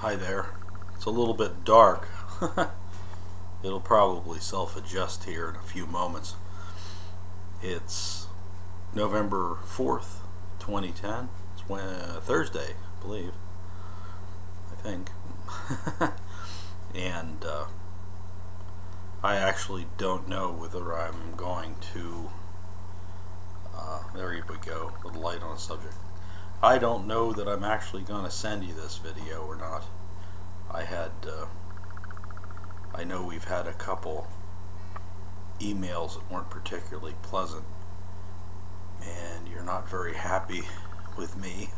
Hi there. It's a little bit dark. It'll probably self-adjust here in a few moments. It's November 4th, 2010. It's Thursday, I believe. I think. And I actually don't know whether I'm going to... there we go, with light on the subject. I don't know that I'm actually going to send you this video or not. I know we've had a couple emails that weren't particularly pleasant, and you're not very happy with me,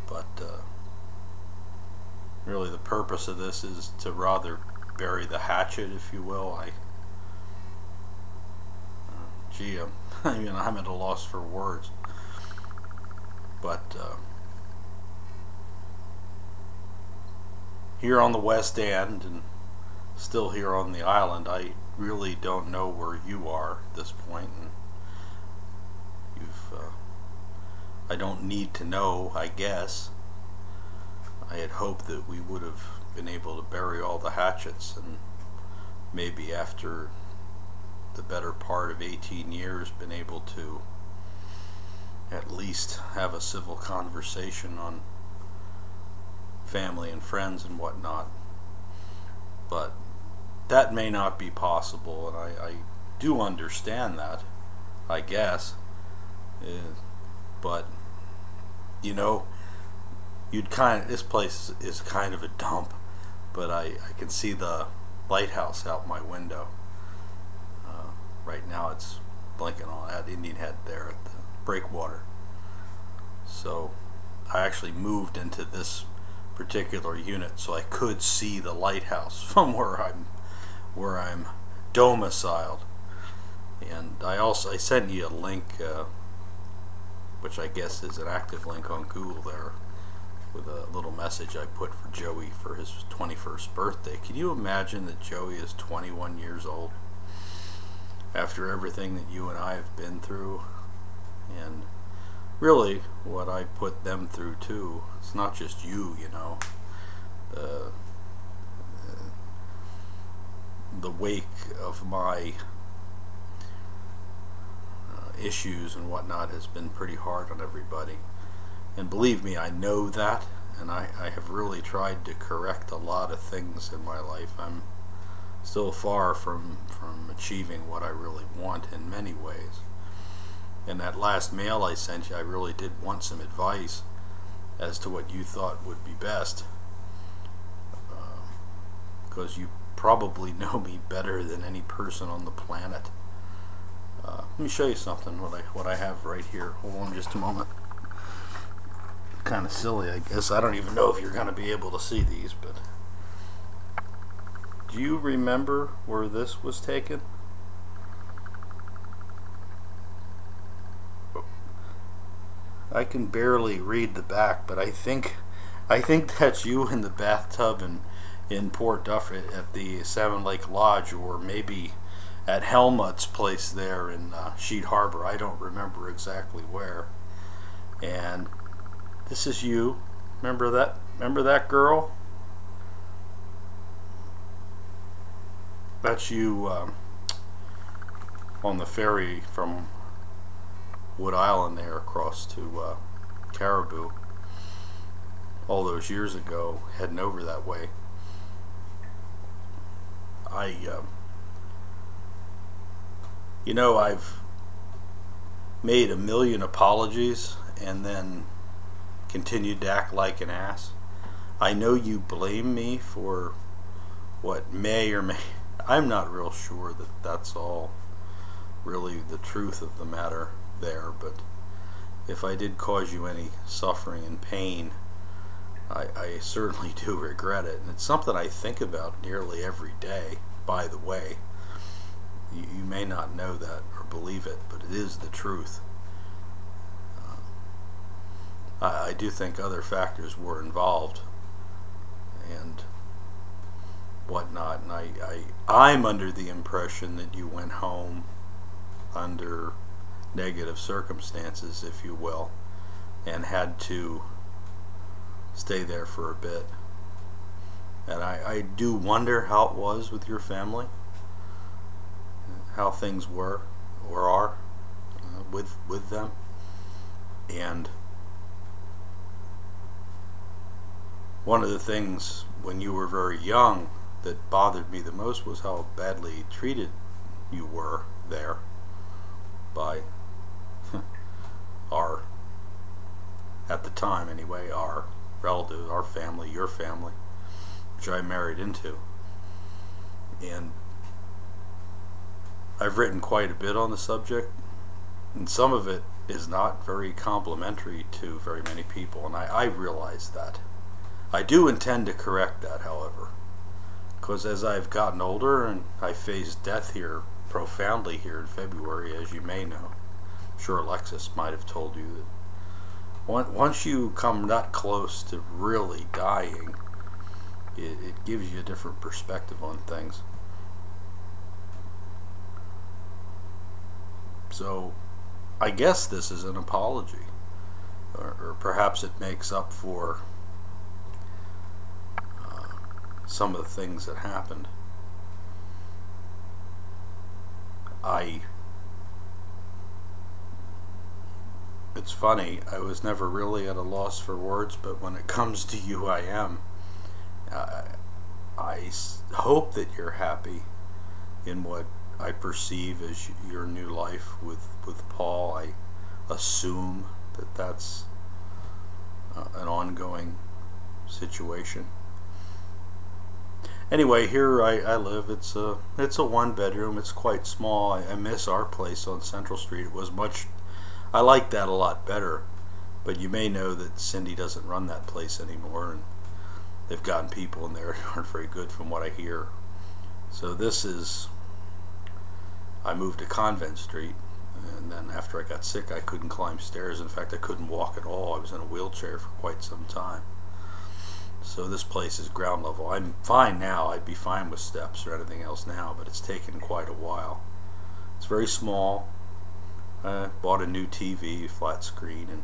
but really the purpose of this is to rather bury the hatchet, if you will. I'm at a loss for words. But here on the West End, and still here on the island, I really don't know where you are at this point, and I don't need to know, I guess. I had hoped that we would have been able to bury all the hatchets, and maybe after the better part of 18 years been able to at least have a civil conversation on family and friends and whatnot. But that may not be possible, and I do understand that, I guess. But you know, this place is kind of a dump, but I can see the lighthouse out my window. Right now it's blinking on at Indian Head there at the breakwater. So I actually moved into this particular unit so I could see the lighthouse from where I'm domiciled. And I sent you a link, which I guess is an active link on Google there, with a little message I put for Joey for his 21st birthday. Can you imagine that Joey is 21 years old after everything that you and I have been through? And really what I put them through too. It's not just you, you know. The wake of my issues and whatnot has been pretty hard on everybody, and believe me, I know that, and I have really tried to correct a lot of things in my life. I'm still far from achieving what I really want in many ways. In that last mail I sent you, I really did want some advice as to what you thought would be best, because you probably know me better than any person on the planet. Let me show you something, what I have right here. Hold on just a moment. Kind of silly, I guess. I don't even know if you're going to be able to see these, but do you remember where this was taken? I can barely read the back, but I think that's you in the bathtub in Port Duffy at the Salmon Lake Lodge, or maybe at Helmut's place there in Sheet Harbor. I don't remember exactly where. And this is you. Remember that? Remember that girl? That's you on the ferry from Wood Island there across to Caribou all those years ago, heading over that way. You know, I've made a million apologies and then continued to act like an ass. I know you blame me for what may or may... I'm not real sure that that's all really the truth of the matter there, but if I did cause you any suffering and pain, I certainly do regret it, and it's something I think about nearly every day, by the way. You may not know that or believe it, but it is the truth. I do think other factors were involved and whatnot, and I'm under the impression that you went home under negative circumstances, if you will, and had to stay there for a bit. And I do wonder how it was with your family, how things were or are with them. And one of the things when you were very young that bothered me the most was how badly treated you were there by our, at the time anyway, our relatives, our family, your family, which I married into. And I've written quite a bit on the subject, and some of it is not very complimentary to very many people, and I realize that. I do intend to correct that, however, because as I've gotten older and I faced death here profoundly here in February, as you may know, I'm sure Alexis might have told you that once you come that close to really dying, it gives you a different perspective on things. So I guess this is an apology, or perhaps it makes up for some of the things that happened. It's funny, I was never really at a loss for words, but when it comes to you, I am. I hope that you're happy in what I perceive as your new life with Paul. I assume that that's an ongoing situation. Anyway, here I live. It's a one bedroom. It's quite small. I miss our place on Central Street. It was much. I like that a lot better. But you may know that Cindy doesn't run that place anymore, and they've gotten people in there that aren't very good from what I hear. So this is. I moved to Convent Street, and then after I got sick, I couldn't climb stairs. In fact, I couldn't walk at all. I was in a wheelchair for quite some time. So this place is ground level. I'm fine now. I'd be fine with steps or anything else now, but it's taken quite a while. It's very small. I bought a new TV, flat screen, and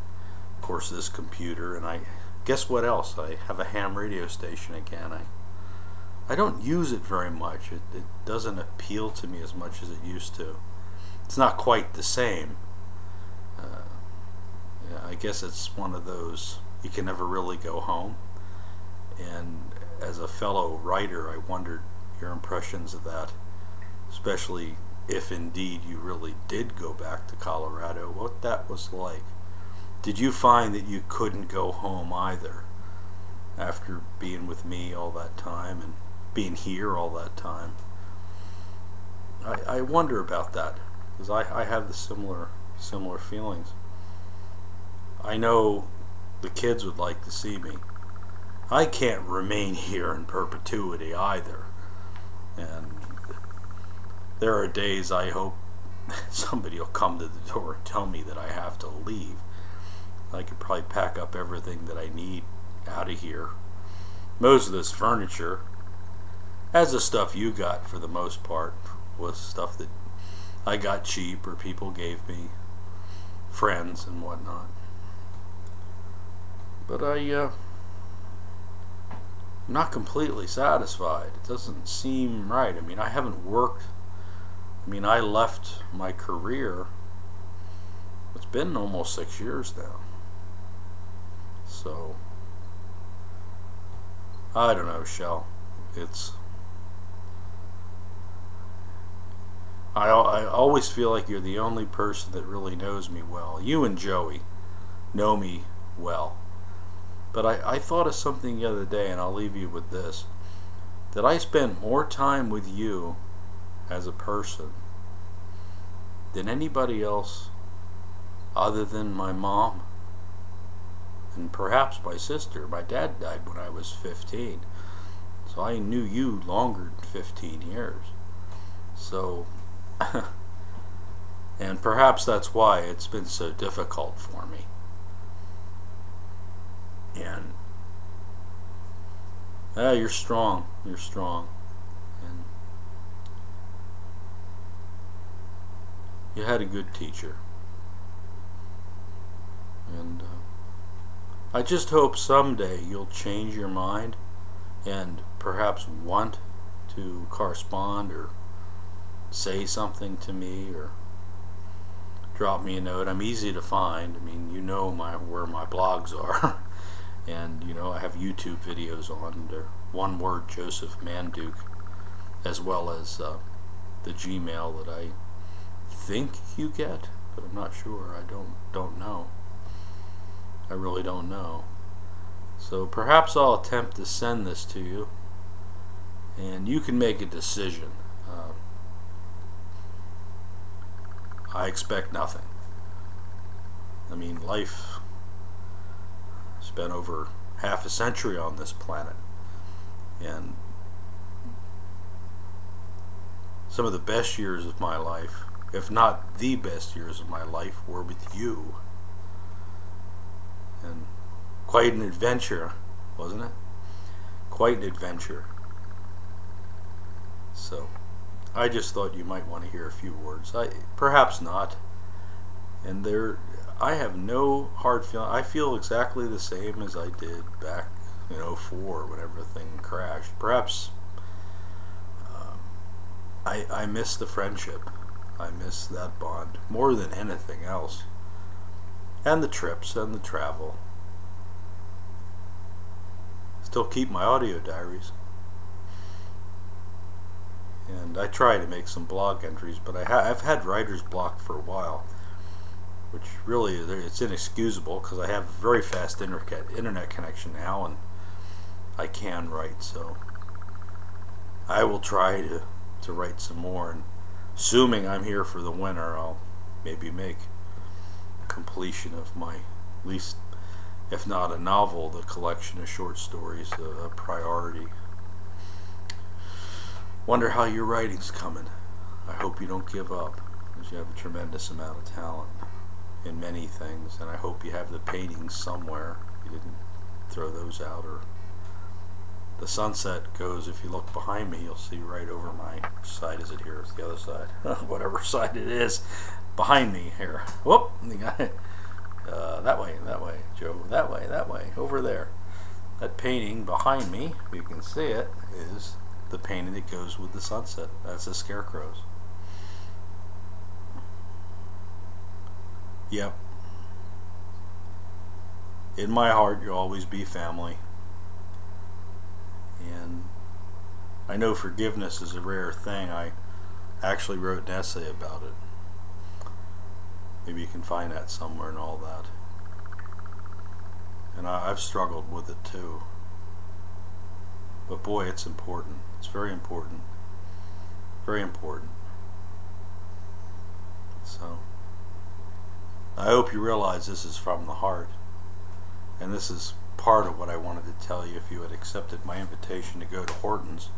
of course this computer. And guess what else? I have a ham radio station again. I don't use it very much. It doesn't appeal to me as much as it used to. It's not quite the same. I guess it's one of those, you can never really go home. And as a fellow writer, I wondered your impressions of that, especially if indeed you really did go back to Colorado, what that was like. Did you find that you couldn't go home either after being with me all that time and being here all that time? I wonder about that, because I have the similar feelings. I know the kids would like to see me. I can't remain here in perpetuity either, and there are days I hope somebody will come to the door and tell me that I have to leave. I could probably pack up everything that I need out of here. Most of this furniture, as the stuff you got for the most part, was stuff that I got cheap or people gave me, friends and whatnot. But I'm not completely satisfied. It doesn't seem right. I mean, I haven't worked. I mean, I left my career. It's been almost 6 years now. So, I don't know, Shel. I always feel like you're the only person that really knows me well. You and Joey know me well. But I thought of something the other day, and I'll leave you with this, that I spent more time with you as a person than anybody else other than my mom and perhaps my sister. My dad died when I was 15, so I knew you longer than 15 years. So, and perhaps that's why it's been so difficult for me. And you're strong. You're strong, and you had a good teacher. And I just hope someday you'll change your mind and perhaps want to correspond or say something to me or drop me a note. I'm easy to find. I mean, you know where my blogs are. And you know, I have YouTube videos on under one word, Joseph Manduke, as well as the Gmail that I think you get, but I'm not sure. I don't know. I really don't know. So perhaps I'll attempt to send this to you, and you can make a decision. I expect nothing. I mean, life spent over half a century on this planet, and some of the best years of my life, if not the best years of my life, were with you. And quite an adventure, wasn't it? Quite an adventure. So I just thought you might want to hear a few words. Perhaps not. And I have no hard feeling. I feel exactly the same as I did back in '04 when everything crashed. Perhaps I miss the friendship. I miss that bond more than anything else. And the trips and the travel. Still keep my audio diaries. And I try to make some blog entries, but I've had writer's block for a while, which really it's inexcusable because I have a very fast internet connection now, and I can write. So I will try to write some more, and assuming I'm here for the winter, I'll maybe make completion of my, at least if not a novel, the collection of short stories a priority. Wonder how your writing's coming. I hope you don't give up, because you have a tremendous amount of talent in many things, and I hope you have the paintings somewhere. You didn't throw those out. Or the sunset goes, if you look behind me, you'll see right over my side. Is it here? It's the other side. Whatever side it is, behind me here. Whoop! That way, Joe. That way, over there. That painting behind me, if you can see it, is the painting that goes with the sunset. That's the scarecrows. Yep. In my heart, you'll always be family. And I know forgiveness is a rare thing. I actually wrote an essay about it. Maybe you can find that somewhere and all that. And I've struggled with it too. But boy, it's important. It's very important. Very important. So I hope you realize this is from the heart. And this is part of what I wanted to tell you if you had accepted my invitation to go to Horton's.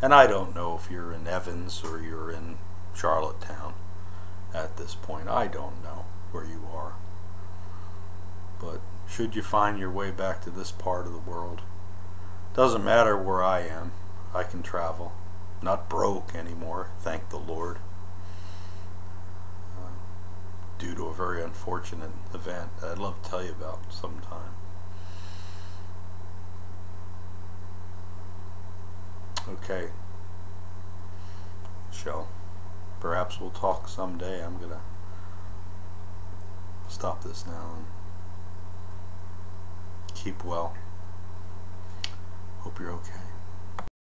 And I don't know if you're in Evans or you're in Charlottetown at this point. I don't know where you are. But should you find your way back to this part of the world, doesn't matter where I am, I can travel. Not broke anymore, thank the Lord. Due to a very unfortunate event that I'd love to tell you about sometime. Okay, Shel, perhaps we'll talk someday. I'm gonna stop this now and keep well. Hope you're okay.